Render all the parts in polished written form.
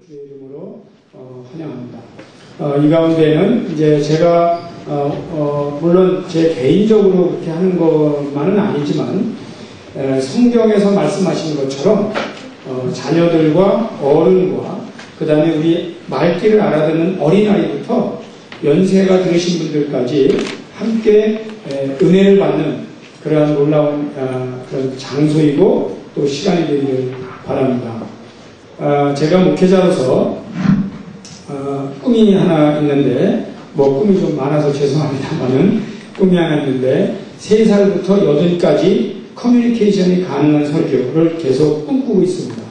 주의 이름으로 환영합니다. 이 가운데는 이제 제가 물론 제 개인적으로 그렇게 하는 것만은 아니지만 성경에서 말씀하신 것처럼 자녀들과 어른과 그 다음에 우리 말귀를 알아듣는 어린아이부터 연세가 들으신 분들까지 함께 은혜를 받는 그러한 놀라운 그런 장소이고 또 시간이 되기를 바랍니다. 제가 목회자로서 꿈이 하나 있는데 꿈이 좀 많아서 죄송합니다만은 꿈이 하나 있는데 3살부터 8까지 커뮤니케이션이 가능한 설교를 계속 꿈꾸고 있습니다.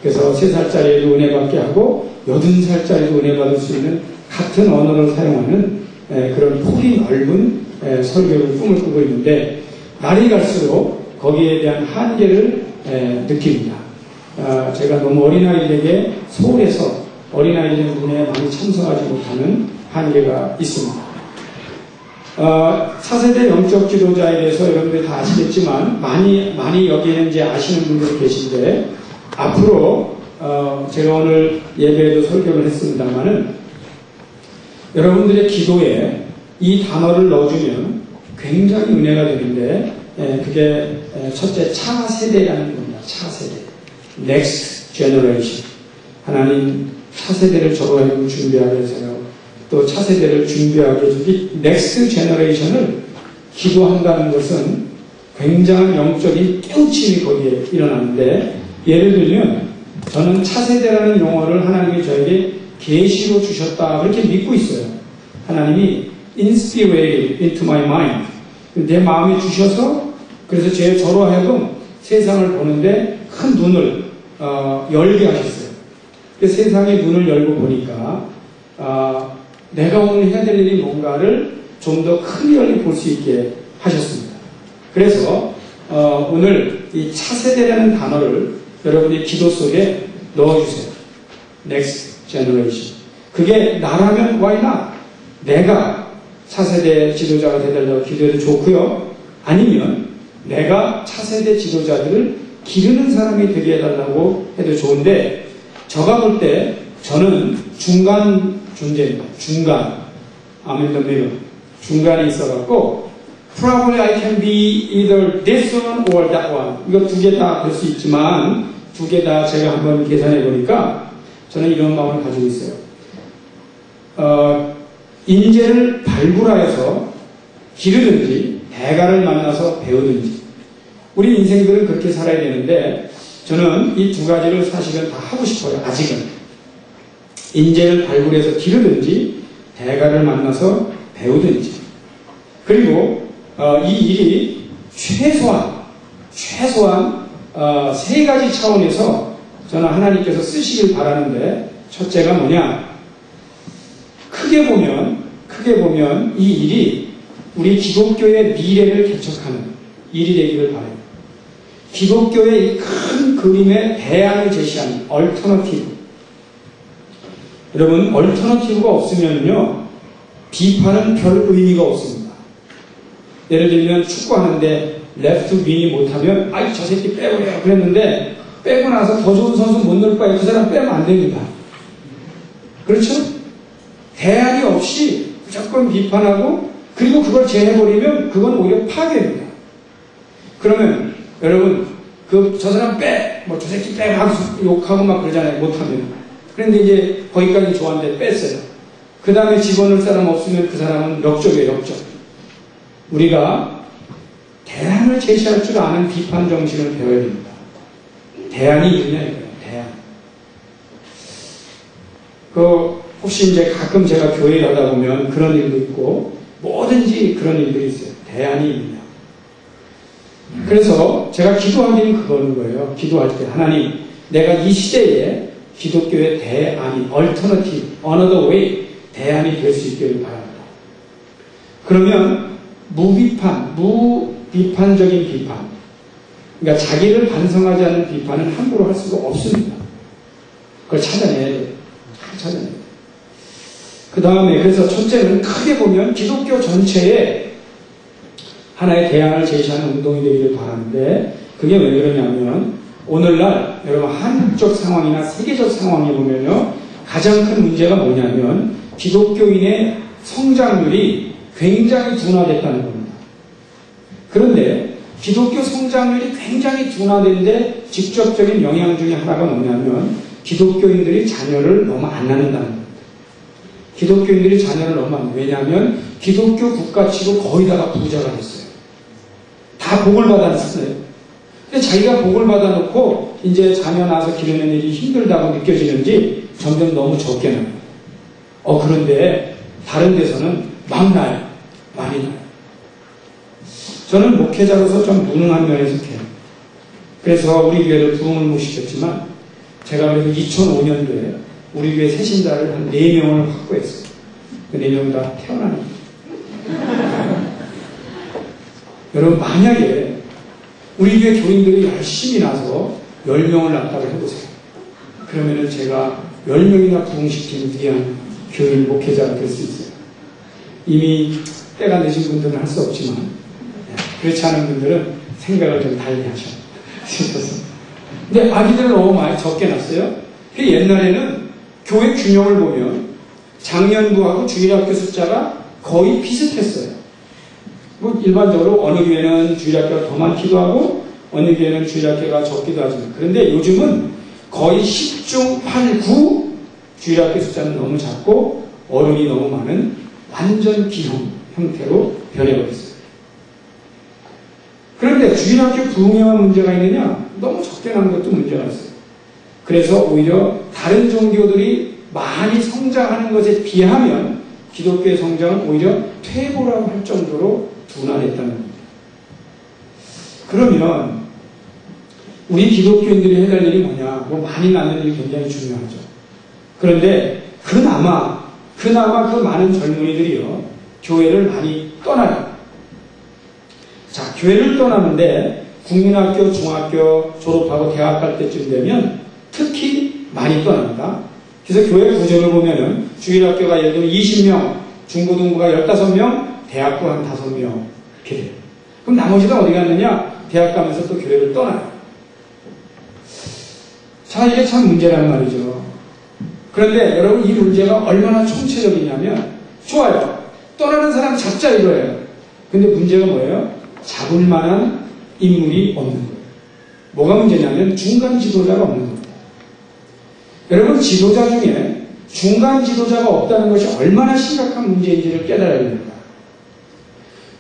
그래서 3살짜리에도 은혜 받게 하고 80살짜리도 은혜 받을 수 있는 같은 언어를 사용하는 그런 폭이 넓은 설교를 꿈을 꾸고 있는데 날이 갈수록 거기에 대한 한계를 느낍니다. 제가 너무 어린아이들에게 서울에서 어린아이들 분에 많이 참석하지 못하는 한계가 있습니다. 차세대 영적 지도자에 대해서 여러분들이 다 아시겠지만 많이 여기에는 이제 아시는 분들이 계신데 앞으로 제가 오늘 예배에도 설교를 했습니다만은 여러분들의 기도에 이 단어를 넣어주면 굉장히 은혜가 되는데 그게 첫째 차세대라는 겁니다. 차세대. Next Generation. 하나님 차세대를 저로 준비하게 해서요. 또 차세대를 준비하게 해주기 Next Generation을 기도한다는 것은 굉장한 영적인 깨우침이 거기에 일어나는데 예를 들면 저는 차세대라는 용어를 하나님이 저에게 계시로 주셨다 그렇게 믿고 있어요. 하나님이 inspired into my mind 내 마음에 주셔서 그래서 저로 하여금 세상을 보는데 큰 눈을 열게 하셨어요. 세상의 눈을 열고 보니까 내가 오늘 해야 될 일이 뭔가를 좀 더 클리어리 볼 수 있게 하셨습니다. 그래서 오늘 이 차세대라는 단어를 여러분의 기도 속에 넣어주세요. Next Generation. 그게 나라면 why not? 내가 차세대 지도자가 되달라고 기도해도 좋고요. 아니면 내가 차세대 지도자들을 기르는 사람이 되게 해달라고 해도 좋은데 제가 볼 때 저는 중간 존재입니다. 중간. 아멘. 중간에 있어갖고 Probably I can be either this one or that one. 이거 두 개 다 볼 수 있지만 두 개 다 제가 한번 계산해 보니까 저는 이런 마음을 가지고 있어요. 인재를 발굴하여서 기르든지 대가를 만나서 배우든지 우리 인생들은 그렇게 살아야 되는데 저는 이 두 가지를 사실은 다 하고 싶어요. 아직은. 인재를 발굴해서 기르든지 대가를 만나서 배우든지 그리고 이 일이 최소한 3가지 차원에서 저는 하나님께서 쓰시길 바라는데 첫째가 뭐냐 크게 보면 이 일이 우리 기독교의 미래를 개척하는 일이 되기를 바라요. 기독교의 큰 그림의 대안을 제시하는 얼터너티브. 여러분 얼터너티브가 없으면요 비판은 별 의미가 없습니다. 예를 들면 축구하는데 레프트 윙이 못하면 아이 저 새끼 빼버려 그랬는데 빼고 나서 더 좋은 선수 못 넣을 바에 그 사람 빼면 안 됩니다. 그렇죠? 대안이 없이 무조건 비판하고 그리고 그걸 제해버리면 그건 오히려 파괴입니다. 그러면 여러분 저 사람 빼! 저 새끼 빼! 하고 욕하고 막 그러잖아요. 못하면. 그런데 이제 거기까지 좋았는데 뺐어요. 그 다음에 집어넣을 사람 없으면 그 사람은 역적이에요. 역적. 우리가 대안을 제시할 줄 아는 비판 정신을 배워야 됩니다. 대안이 있느냐 이거예요. 대안. 혹시 이제 가끔 제가 교회에 가다 보면 그런 일도 있고 뭐든지 그런 일들이 있어요. 대안이 있느냐. 그래서 제가 기도하기는 그거는 거예요. 기도할 때 하나님 내가 이 시대에 기독교의 대안이 alternative, another way 대안이 될 수 있기를 바랍니다. 그러면 무비판적인 비판 그러니까 자기를 반성하지 않는 비판은 함부로 할 수가 없습니다. 그걸 찾아내야 돼요. 찾아내야 돼요. 그 다음에 그래서 첫째는 크게 보면 기독교 전체에 하나의 대안을 제시하는 운동이 되기를 바라는데 그게 왜 그러냐면 오늘날 여러분 한국적 상황이나 세계적 상황에 보면요 가장 큰 문제가 뭐냐면 기독교인의 성장률이 굉장히 둔화됐다는 겁니다. 그런데 기독교 성장률이 굉장히 둔화된데 직접적인 영향 중에 하나가 뭐냐면 기독교인들이 자녀를 너무 안 낳는다는 겁니다. 기독교인들이 자녀를 너무 안 낳는. 왜냐하면 기독교 국가치고 거의 다가 부자가 됐어요. 다 복을 받았어요. 근데 자기가 복을 받아놓고 이제 자녀 낳아서 기르는 일이 힘들다고 느껴지는지 점점 너무 적게 나요. 그런데 다른 데서는 막 나요. 많이 나요. 저는 목회자로서 좀 무능한 면에 속해요. 그래서 우리 교회를 부흥을 못 시켰지만 제가 그래도 2005년도에 우리 교회 새신자를 한 4명을 확보했어요. 그 4명 다 태어나는 거예요. 여러분 만약에 우리 교회 교인들이 열심히 나서 10명을 낳았다고 해보세요. 그러면은 제가 10명이나 부흥시키는 위대한 교인 목회자가 될 수 있어요. 이미 때가 늦은 분들은 할 수 없지만 그렇지 않은 분들은 생각을 좀 달리 하셔. 근데 아기들을 너무 많이 적게 낳았어요. 옛날에는 교회 균형을 보면 장년부하고 주일학교 숫자가 거의 비슷했어요. 뭐 일반적으로 어느 교회는 주일학교가 더 많기도 하고 어느 교회는 주일학교가 적기도 하지만 그런데 요즘은 거의 10중 8, 9 주일학교 숫자는 너무 작고 어른이 너무 많은 완전 기형 형태로 변해버렸어요. 그런데 주일학교 부흥에만 문제가 있느냐? 너무 적게 나는 것도 문제가 있어요. 그래서 오히려 다른 종교들이 많이 성장하는 것에 비하면 기독교의 성장은 오히려 퇴보라고 할 정도로 둔화됐다는 겁니다. 그러면 우리 기독교인들이 해야 할 일이 뭐냐? 뭐 많이 낳는 일이 굉장히 중요하죠. 그런데 그나마 그 많은 젊은이들이요 교회를 많이 떠나요. 자, 교회를 떠나는데 국민학교, 중학교 졸업하고 대학 갈 때쯤 되면 특히 많이 떠납니다. 그래서 교회 구조를 보면은 주일학교가 예를 들면 20명, 중고등부가 15명, 대학교 한 5명 이렇게 돼요. 그럼 나머지가 어디 갔느냐? 대학 가면서 또 교회를 떠나요. 자, 이게 참 문제란 말이죠. 그런데 여러분 이 문제가 얼마나 총체적이냐면 좋아요. 떠나는 사람 잡자 이거예요. 근데 문제가 뭐예요? 잡을 만한 인물이 없는 거예요. 뭐가 문제냐면 중간 지도자가 없는 겁니다. 여러분 지도자 중에 중간 지도자가 없다는 것이 얼마나 심각한 문제인지를 깨달아야 됩니다.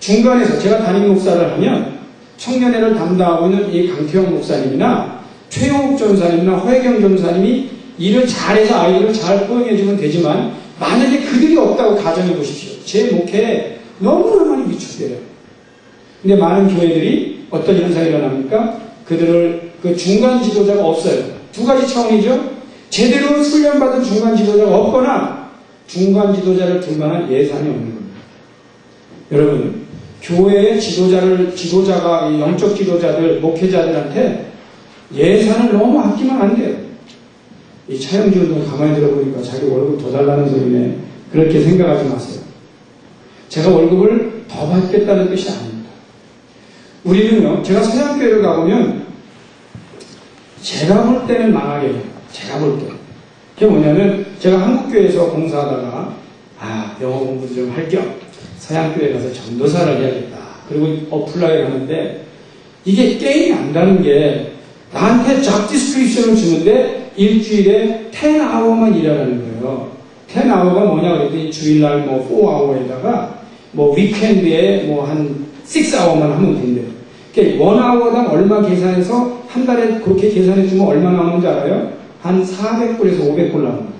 중간에서 제가 담임 목사를 하면 청년회를 담당하고 있는 이 강태영 목사님이나 최영욱 전사님이나 허혜경 전사님이 일을 잘해서 아이들을 잘 포용해주면 되지만 만약에 그들이 없다고 가정해 보십시오. 제 목회에 너무나 많이 위축돼요. 근데 많은 교회들이 어떤 현상이 일어납니까? 그들을 그 중간 지도자가 없어요. 두 가지 차원이죠. 제대로 훈련받은 중간 지도자가 없거나 중간 지도자를 둘 만한 예산이 없는 겁니다. 여러분 교회의 지도자가 영적 지도자들, 목회자들한테 예산을 너무 아끼면 안 돼요. 이 차영주 운동 가만히 들어보니까 자기 월급 더 달라는 소리네. 그렇게 생각하지 마세요. 제가 월급을 더 받겠다는 뜻이 아닙니다. 우리는요, 제가 서양교회를 가보면 제가 볼 때는 망하게 해요. 제가 볼 때. 그게 뭐냐면 제가 한국교회에서 공사하다가 영어 공부도 좀 할 겸 서양교회 가서 전도사를 해야겠다. 그리고 어플라이를 하는데 이게 게임이 안다는 게 나한테 잡 디스크립션을 주는데 일주일에 10hour만 일하라는 거예요. 10hour가 뭐냐 그랬더니 주일날 뭐 4hour에다가 뭐 위켄드에 뭐 한 6hour만 하면 된대요. 그러니까 1hour당 얼마 계산해서 한 달에 그렇게 계산해 주면 얼마 나오는지 알아요? 한 400불에서 500불 나옵니다.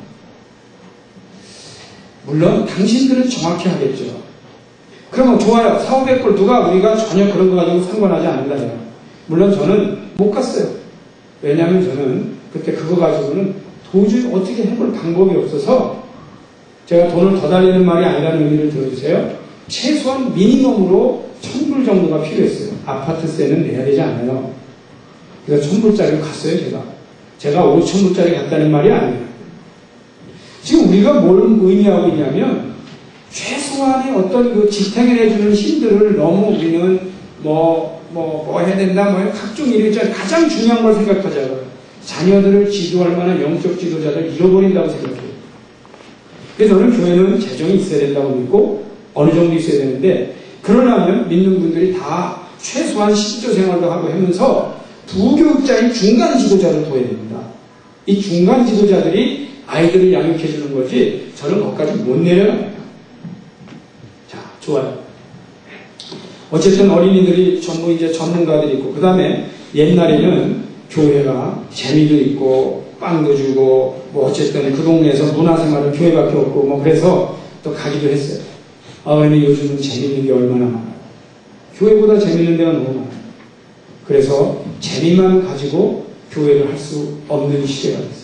물론 당신들은 정확히 하겠죠. 그러면 좋아요. 400~500불 우리가 전혀 그런 거 가지고 상관하지 않는다요. 물론 저는 못 갔어요. 왜냐하면 저는 그때 그거 가지고는 도저히 어떻게 해볼 방법이 없어서 제가 돈을 더 달리는 말이 아니라는 의미를 들어주세요. 최소한 미니멈으로 1000불 정도가 필요했어요. 아파트세는 내야 되지 않아요. 그래서 1000불짜리로 갔어요. 제가 5000불짜리 갔다는 말이 아니에요. 지금 우리가 뭘 의미하고 있냐면 최소한의 어떤 그 지탱을 해주는 힘들을 너무 우리는 뭐 해야 된다, 각종 일이 있잖아요. 가장 중요한 걸 생각하자고요. 자녀들을 지도할 만한 영적 지도자들 잃어버린다고 생각해요. 그래서 저는 교회는 재정이 있어야 된다고 믿고 어느 정도 있어야 되는데, 그러려면 믿는 분들이 다 최소한 신조 생활도 하고 하면서 부교육자인 중간 지도자를 둬야 됩니다. 이 중간 지도자들이 아이들을 양육해 주는 거지 저는 거기까지 못 내려요. 자, 좋아요. 어쨌든 어린이들이 전부 이제 전문가들이 있고, 그 다음에 옛날에는 교회가 재미도 있고 빵도 주고 뭐 어쨌든 그 동네에서 문화생활은 교회밖에 없고 뭐 그래서 또 가기도 했어요. 그런데 요즘은 재밌는 게 얼마나 많아요. 교회보다 재밌는 데가 너무 많아요. 그래서 재미만 가지고 교회를 할 수 없는 시대가 됐어요.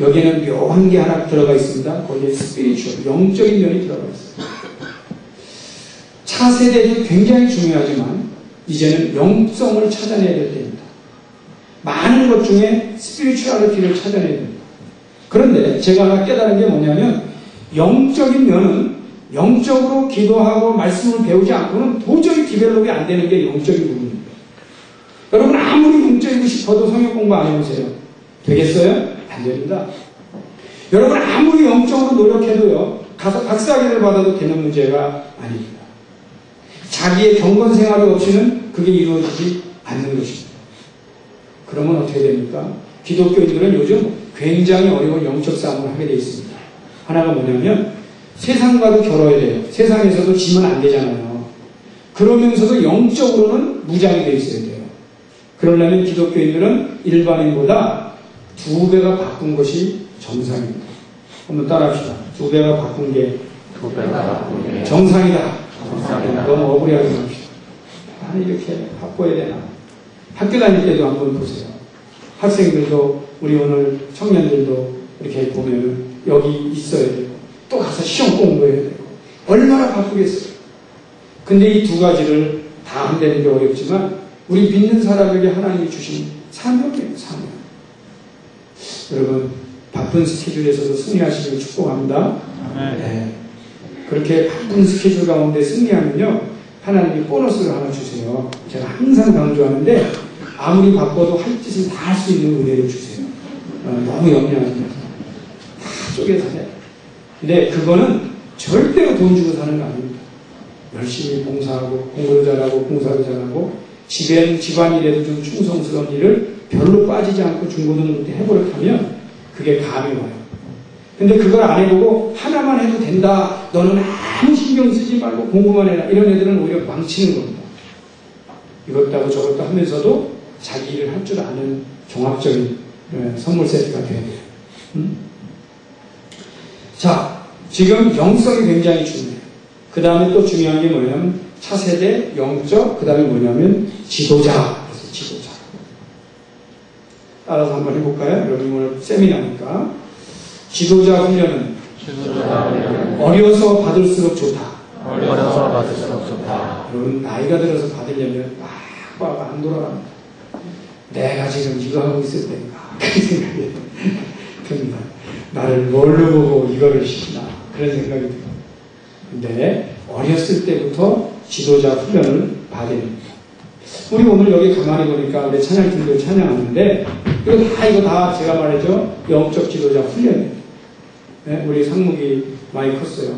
여기에는 묘한 게 하나 들어가 있습니다. 거기에 스피리추얼, 영적인 면이 들어가 있어요. 차세대도 굉장히 중요하지만 이제는 영성을 찾아내야 될 때입니다. 많은 것 중에 스피리추얼리티를 찾아내야 됩니다. 그런데 제가 하나 깨달은 게 뭐냐면, 영적인 면은 영적으로 기도하고 말씀을 배우지 않고는 도저히 디벨롭이 안 되는 게 영적인 부분입니다. 여러분 아무리 영적이고 싶어도 성경 공부 안 해보세요. 되겠어요? 안 됩니다. 여러분 아무리 영적으로 노력해도요, 가서 박사학위를 받아도 되는 문제가 아닙니다. 자기의 경건 생활이 없이는 그게 이루어지지 않는 것입니다. 그러면 어떻게 됩니까? 기독교인들은 요즘 굉장히 어려운 영적 싸움을 하게 되어 있습니다. 하나가 뭐냐면, 세상과도 겨뤄야 돼요. 세상에서도 지면 안 되잖아요. 그러면서도 영적으로는 무장이 되어 있어야 돼요. 그러려면 기독교인들은 일반인보다 2배가 바꾼 것이 정상입니다. 한번 따라합시다. 2배가 바꾼 게 정상이다. 너무 억울하게 합시다. 이렇게 바꿔야 되나? 학교 다닐 때도 한번 보세요. 학생들도 우리 오늘 청년들도 이렇게 보면 여기 있어야 되고 또 가서 시험 공부해야 되고 얼마나 바쁘겠어요. 근데 이 2가지를 다 한다는 게 어렵지만 우리 믿는 사람에게 하나님이 주신 사명이에요. 사명. 여러분 바쁜 스케줄에서도 승리하시길 축복합니다. 네. 그렇게 바쁜 스케줄 가운데 승리하면요, 하나님이 보너스를 하나 주세요. 제가 항상 강조하는데 아무리 바빠도 할 짓을 다 할 수 있는 은혜를 주세요. 너무 염려하지 마세요. 다 쪼개서 해. 근데 그거는 절대로 돈 주고 사는 거 아닙니다. 열심히 봉사하고 공부를 잘하고 봉사를 잘하고 집안일에도 좀 충성스러운 일을 별로 빠지지 않고 중고등부 때 해버릇하면 그게 감이 와요. 근데 그걸 안 해보고 하나만 해도 된다, 너는 아무 신경 쓰지 말고 공부만 해라, 이런 애들은 오히려 망치는 겁니다. 이것도 하고 저것도 하면서도 자기 일을 할 줄 아는 종합적인 선물 세트가 돼야 돼요. 자, 지금 영성이 굉장히 중요해요. 그 다음에 또 중요한 게 뭐냐면 차세대, 영적, 그 다음에 뭐냐면 지도자. 그래서 지도자. 따라서 한번 해볼까요? 여러분 오늘 세미나니까. 지도자 훈련은 어려서 받을수록 좋다. 어려서 받을수록 좋다. 여러분 나이가 들어서 받으려면 막 안 돌아갑니다. 내가 지금 이거 하고 있을 때인가 그런 생각이 듭니다. 나를 뭘로 보고 이거를 시키나 그런 생각이 듭니다. 근데 어렸을 때부터 지도자 훈련을 받아야 됩니다. 우리 오늘 여기 가만히 보니까 우리 찬양팀도 찬양하는데 이거 다 제가 말했죠. 영적 지도자 훈련이에요. 네? 우리 상목이 많이 컸어요.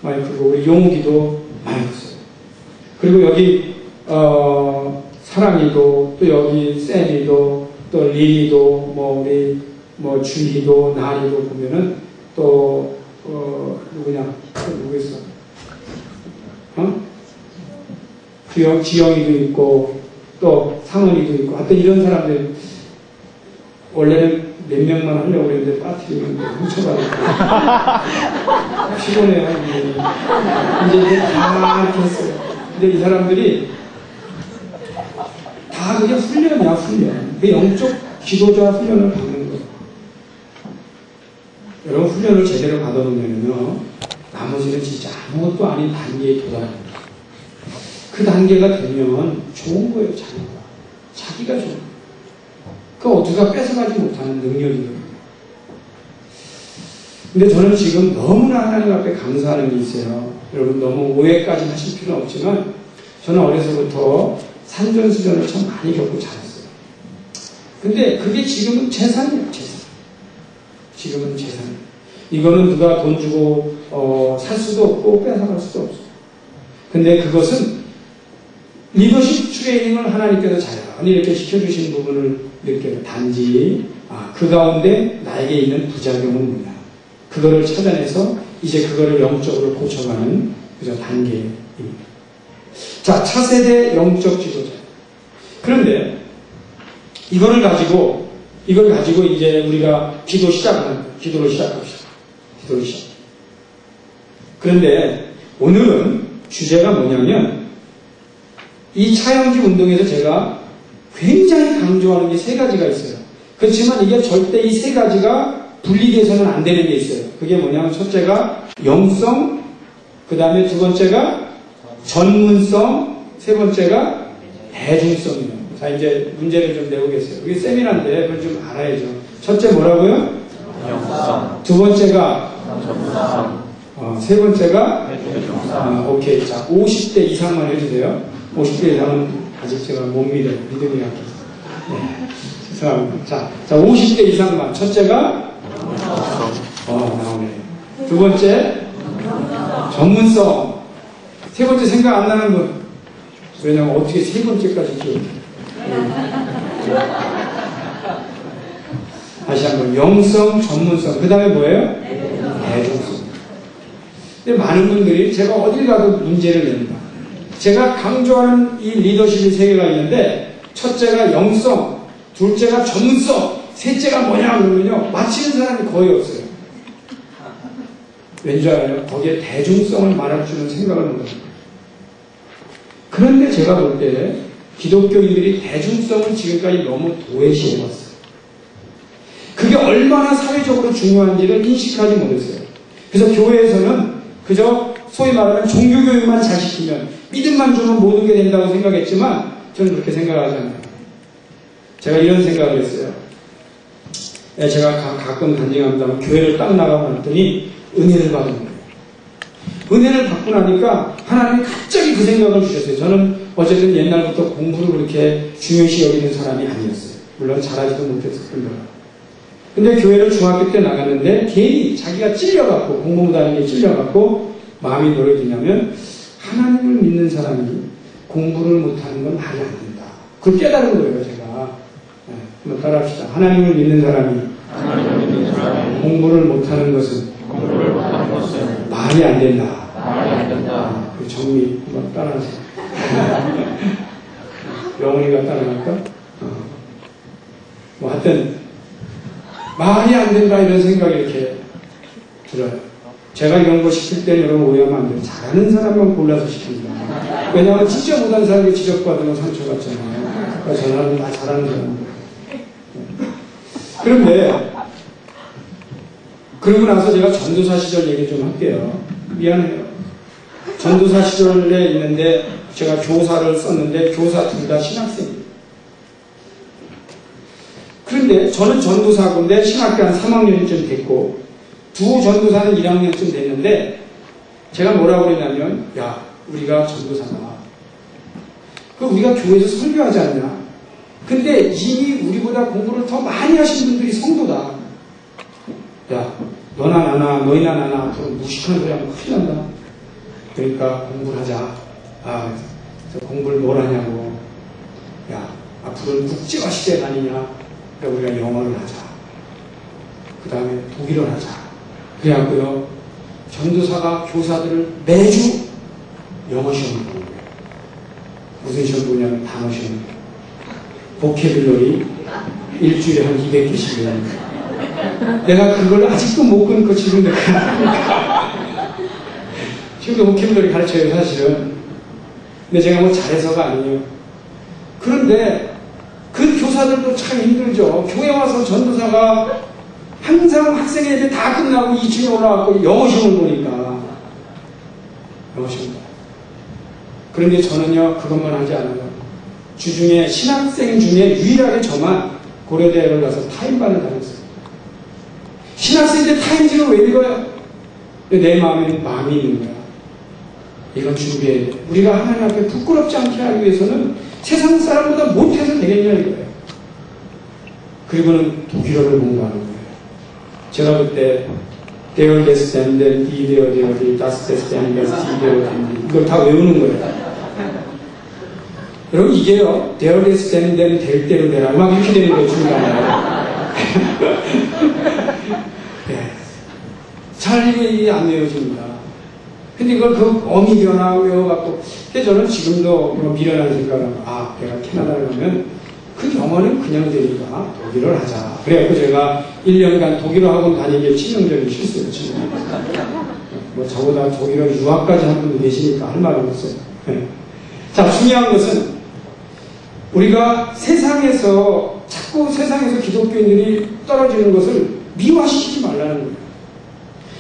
많이 크고 우리 용욱이도 많이 컸어요. 그리고 여기 사랑이도 또 여기 쌤이도 또 리리도 뭐 우리 뭐 주희도 나리도 보면은 또 누구냐 또 누구 있어? 지영이도 있고 또 상원이도 있고 하여튼 이런 사람들 원래는 몇 명만 하려고 했는데 빠뜨리면 훔쳐가지고 피곤해요. 이제 다 이렇게 했어요. 근데 이 사람들이 다 그게 훈련이야, 훈련. 그 영적 지도자 훈련을 받는 거예요. 여러분 훈련을 제대로 받아보면요, 나머지는 진짜 아무것도 아닌 단계에 도달합니다. 그 단계가 되면 좋은 거예요, 자기가 좋은 거예요. 그 어디가 뺏어가지 못하는 능력이거든요. 근데 저는 지금 너무나 하나님 앞에 감사하는 게 있어요. 여러분 너무 오해까지 하실 필요는 없지만 저는 어려서부터 산전수전을 참 많이 겪고 자랐어요. 근데 그게 지금은 재산이에요, 재산. 지금은 재산이에요. 이거는 누가 돈 주고 살 수도 없고 뺏어갈 수도 없어요. 근데 그것은 리더십 트레이닝을 하나님께서 자연히 이렇게 시켜주신 부분을 느껴요. 단지 그 가운데 나에게 있는 부작용은 뭐냐. 그거를 찾아내서 이제 그거를 영적으로 고쳐가는 그저 단계입니다. 자, 차세대 영적 지도자. 그런데 이걸 가지고 이제 우리가 기도를 시작합시다. 기도를 시작. 그런데 오늘은 주제가 뭐냐면 이 차영지 운동에서 제가 굉장히 강조하는 게 세 가지가 있어요. 그렇지만 이게 절대 이 세 가지가 분리돼서는 안 되는 게 있어요. 그게 뭐냐면 첫째가 영성, 그 다음에 두 번째가 전문성, 세 번째가 대중성이에요. 자, 이제 문제를 좀 내보겠어요. 이게 세미나인데 그걸 좀 알아야죠. 첫째 뭐라고요? 영성. 두 번째가 전문성. 세 번째가 대중성. 오케이. 자, 50대 이상만 해주세요. 50대 이상은 아직 제가 못 믿어요. 믿음이 약해서. 네, 죄송합니다. 자, 50대 이상만. 첫째가 나오네. 두 번째 전문성. 세 번째 생각 안 나는 분. 왜냐면 어떻게 세 번째까지 기억해? 다시 한번 영성, 전문성. 그 다음에 뭐예요? 대중성. 근데 많은 분들이 제가 어딜 가도 문제를 냅니다. 제가 강조하는 이 리더십의 세 개가 있는데 첫째가 영성, 둘째가 전문성, 셋째가 뭐냐 그러면요 맞히는 사람이 거의 없어요. 왠지 알아요? 거기에 대중성을 말할 줄은 생각을 못합니다. 그런데 제가 볼 때 기독교인들이 대중성을 지금까지 너무 도외시해왔어요. 그게 얼마나 사회적으로 중요한지를 인식하지 못했어요. 그래서 교회에서는 그저 소위 말하면 종교교육만 잘 시키면 믿음만 주면 모든 게 된다고 생각했지만 저는 그렇게 생각하지 않아요. 제가 이런 생각을 했어요. 제가 가끔 간증합니다만 교회를 딱 나가고 났더니 은혜를 받은 거예요. 은혜를 받고 나니까 하나님이 갑자기 그 생각을 주셨어요. 저는 어쨌든 옛날부터 공부를 그렇게 중요시 여기는 사람이 아니었어요. 물론 잘하지도 못했을 뿐더러. 근데 교회를 중학교 때 나갔는데 괜히 자기가 찔려갖고 공부 못하는 게 찔려갖고 마음이 뭐를 드냐면 하나님을 믿는 사람이 공부를 못하는 건 말이 안 된다. 그걸 깨달은 거예요. 제가. 한번 따라합시다. 하나님을 믿는 사람이 공부를 못하는 것은 말이 안 된다. 그 정리 한번 따라하세요. 영훈이가 따라할까? 뭐 하여튼 말이 안 된다 이런 생각이 이렇게 들어요. 제가 이런 거 시킬 때는 여러분 오해하면 안 돼요. 잘하는 사람만 골라서 시킵니다. 왜냐하면 진짜 못한 사람이 지적받으면 상처받잖아요. 그러니까 저 사람은 다 잘하는 사람. 그런데 그러고 나서 제가 전도사 시절 얘기 좀 할게요. 미안해요. 전도사 시절에 있는데 제가 교사를 썼는데 교사 둘 다 신학생이에요. 그런데 저는 전도사고인데 신학교 한 3학년쯤 됐고 두 전도사는 1학년쯤 됐는데 제가 뭐라고 그랬냐면 야 우리가 전도사다. 우리가 교회에서 설교하지 않냐. 근데 이미 우리보다 공부를 더 많이 하신 분들이 성도다. 야 너나 나나 너희나 나나 앞으로 무식한 소리 하면 큰일 난다. 그러니까 공부를 하자. 그래서 공부를 뭘 하냐고. 야 앞으로는 국제화 시대가 아니냐. 그러니까 우리가 영어를 하자. 그 다음에 독일어를 하자. 그래갖고요 전도사가 교사들을 매주 영어 시험을 보는 거예요. 무슨 시험 보냐면 단어 시험. 보캐블러리 일주일에 한 200개씩 외우는 거예요. 내가 그걸 아직도 못 끊고 지금도 지금도 보캐블러리 가르쳐요 사실은. 근데 제가 뭐 잘해서가 아니에요. 그런데 그 교사들도 참 힘들죠. 교회 와서 전도사가 항상 학생회들 다 끝나고 2층에 올라가고 영어 시험을 보니까 영어 시험. 그런데 저는요 그것만 하지 않아요. 주중에 신학생 중에 유일하게 저만 고려대학을 가서 타임반을 다녔어요. 신학생들 타임지를 왜 읽어요? 내 마음에는 마음이 있는 거야. 이건 준비해야 돼. 우리가 하나님 앞에 부끄럽지 않게 하기 위해서는 세상 사람보다 못해서 되겠냐 이거예요. 그리고는 독일어를 공부하는 거예요. 제가 그때 There des them, then be there, das des them, das be there, 이걸 다 외우는 거예요. 여러분 이게요, There des them, then 될 대로 되라. 막 이렇게 되는 거예요, 중간에. 네. 잘 이게 안 외워집니다. 근데 이걸 그 어미 변화 외워갖고, 근데 저는 지금도 미련한 생각을 하고, 내가 캐나다를 가면 그 영어는 그냥 되니까 독일어를 하자. 그래갖고 제가 1년간 독일어 학원 다니기에 치명적인 실수를 치는 거예요. 저보다 독일어 유학까지 한 분이 계시니까 할 말은 없어요. 네. 자, 중요한 것은 우리가 세상에서 자꾸 세상에서 기독교인들이 떨어지는 것을 미화시키지 말라는 거예요.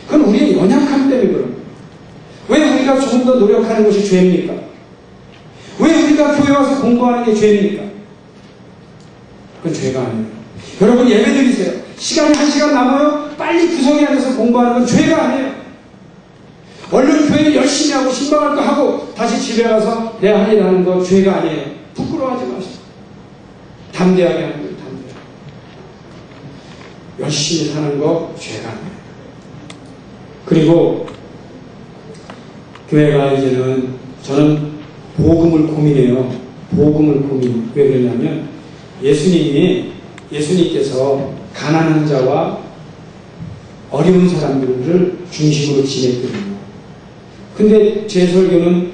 그건 우리의 연약함 때문에 그런 거예요. 왜 우리가 조금 더 노력하는 것이 죄입니까? 왜 우리가 교회 와서 공부하는 게 죄입니까? 그건 죄가 아니에요. 여러분 예배 드리세요. 시간이 1시간 남아요? 빨리 구석에 앉아서 공부하는 건 죄가 아니에요. 얼른 교회 열심히 하고 신방할 거 하고 다시 집에 가서 내 할 일 하는 거 죄가 아니에요. 부끄러워하지 마세요. 담대하게 하는 거예요. 담대하게. 열심히 사는 거 죄가 아니에요. 그리고 교회가 이제는 저는 복음을 고민해요. 복음을 고민해요. 왜 그러냐면 예수님께서 가난한 자와 어려운 사람들을 중심으로 지냈거든요. 근데 제 설교는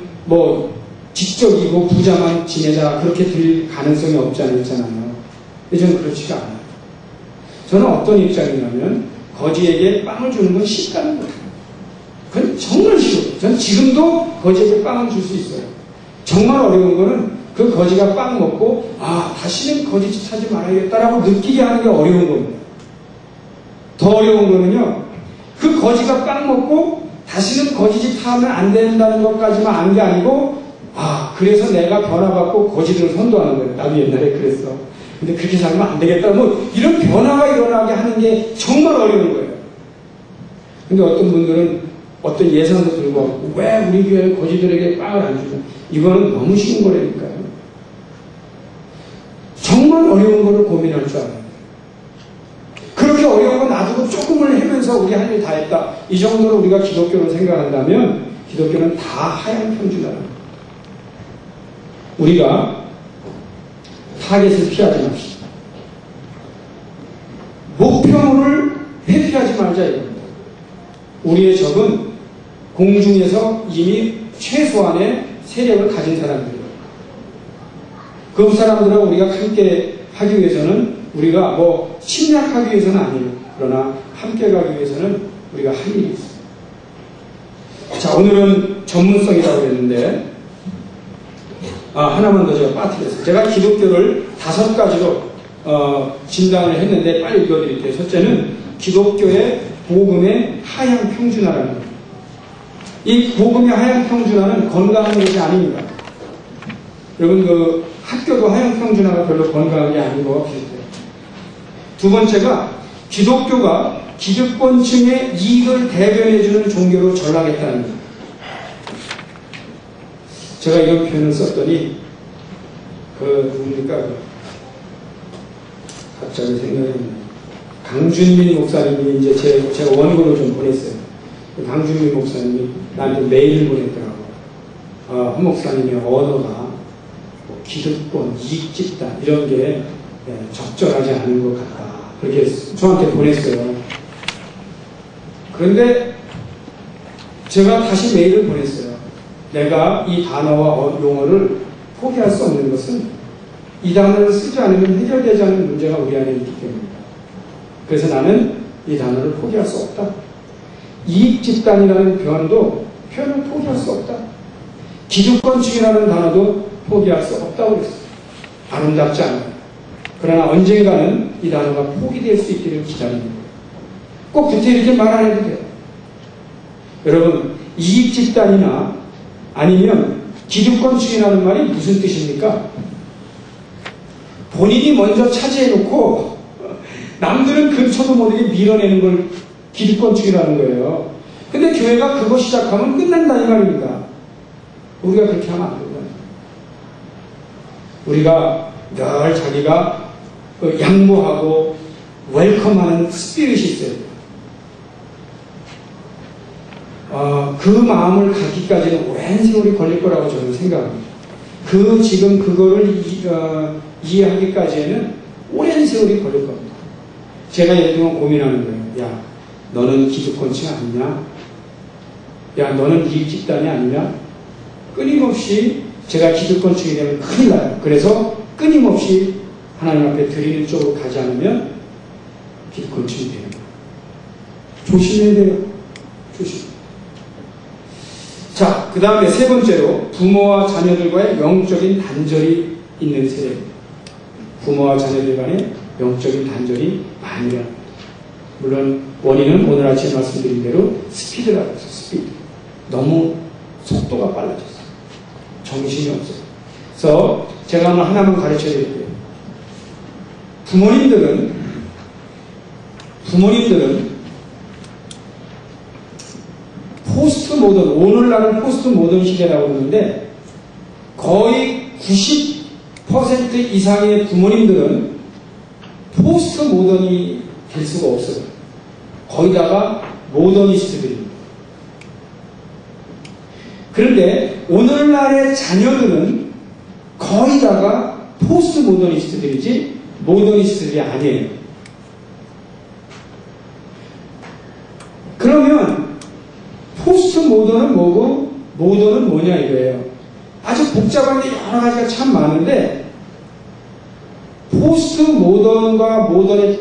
지적이고 부자만 지내자 그렇게 들 가능성이 없지 않았잖아요. 근데 저는 그렇지가 않아요. 저는 어떤 입장이냐면 거지에게 빵을 주는 건 쉽다는 거예요. 그건 정말 쉬워요. 저는 지금도 거지에게 빵을 줄 수 있어요. 정말 어려운 거는 그 거지가 빵 먹고 다시는 거지짓 하지 말아야겠다라고 느끼게 하는 게 어려운 겁니다. 더 어려운 거는요, 그 거지가 빵 먹고 다시는 거지짓 하면 안 된다는 것까지만 안 게 아니고 그래서 내가 변화받고 거지들을 선도하는 거예요. 나도 옛날에 그랬어. 근데 그렇게 살면 안 되겠다. 이런 변화가 일어나게 하는 게 정말 어려운 거예요. 근데 어떤 분들은 어떤 예산도 들고 왔고 왜 우리 교회 거지들에게 빵을 안 주냐. 이거는 너무 쉬운 거라니까요. 정말 어려운 거를 고민할 줄 알아요. 그렇게 어려운 거 놔두고 조금을 하면서 우리 할 일 다 했다. 이 정도로 우리가 기독교를 생각한다면 기독교는 다 하향 편준하는 거예요. 우리가 타겟을 피하지 맙시다. 목표를 회피하지 말자 이겁니다. 우리의 적은 공중에서 이미 최소한의 세력을 가진 사람들이에요. 그 사람들하고 우리가 함께 하기 위해서는 우리가 침략하기 위해서는 아니에요. 그러나 함께 가기 위해서는 우리가 할 일이 있어요. 자, 오늘은 전문성이라고 했는데 하나만 더 제가 빠뜨렸어요. 제가 기독교를 5가지로 진단을 했는데 빨리 읽어드릴게요. 첫째는 기독교의 복음의 하향 평준화라는 거예요. 이 복음의 하향 평준화는 건강한 것이 아닙니다. 여러분 학교도 하향 평준화가 별로 건강한 게 아닌 거와 비슷해요. 두 번째가 기독교가 기득권층의 이익을 대변해주는 종교로 전락했다는 거예요. 제가 이런 표현을 썼더니 누굽니까? 갑자기 생각이 나요. 강준민 목사님이 이제 제가 원고를 좀 보냈어요. 강준민 목사님이 나한테 메일을 보냈더라고요. 한 목사님의 언어가 기득권, 이익집단 이런 게 적절하지 않은 것 같다. 그렇게 저한테 보냈어요. 그런데 제가 다시 메일을 보냈어요. 내가 이 단어와 용어를 포기할 수 없는 것은 이 단어를 쓰지 않으면 해결되지 않는 문제가 우리 안에 있기 때문입니다. 그래서 나는 이 단어를 포기할 수 없다. 이익집단이라는 표현을 포기할 수 없다. 기득권층이라는 단어도 포기할 수 없다고 그랬어요. 아름답지 않아요. 그러나 언젠가는 이 단어가 포기될 수 있기를 기다립니다. 꼭 그때 이렇게 말 안 해도 돼요. 여러분, 이익집단이나 아니면 기득권층이라는 말이 무슨 뜻입니까? 본인이 먼저 차지해놓고 남들은 근처도 모르게 밀어내는 걸 기득권층이라는 거예요. 근데 교회가 그거 시작하면 끝난다 이 말입니다. 우리가 그렇게 하면 안 된다. 우리가 늘 자기가 양보하고 웰컴하는 스피릿이 있어요. 그 마음을 갖기까지는 오랜 세월이 걸릴 거라고 저는 생각합니다. 지금 그거를 이해하기까지는 오랜 세월이 걸릴 겁니다. 제가 예를 들면 고민하는 거예요. 야, 너는 기득권층 아니냐? 야, 너는 이 집단이 아니냐? 끊임없이 제가 기득권층이 되면 큰일 나요. 그래서 끊임없이 하나님 앞에 드리는 쪽으로 가지 않으면 기득권층이 돼요. 조심해야 돼요. 조심. 자, 그 다음에 세 번째로 부모와 자녀들과의 영적인 단절이 있는 세대. 부모와 자녀들 간의 영적인 단절이 많이라. 물론 원인은 오늘 아침에 말씀드린 대로 스피드라고 했어요. 스피드. 너무 속도가 빨라졌어요. 정신이 없어요. 그래서 제가 오늘 하나만 가르쳐 드릴게요. 부모님들은 포스트 모던, 오늘날은 포스트 모던 시대라고 그러는데 거의 90% 이상의 부모님들은 포스트 모던이 될 수가 없어요. 거기다가 모더니스트들입니다. 그런데 오늘날의 자녀들은 거의다가 포스트 모더니스트들이지 모더니스트들이 아니에요. 그러면 포스트 모던은 뭐고 모던은 뭐냐 이거예요. 아주 복잡한 게 여러 가지가 참 많은데 포스트 모던과 모던의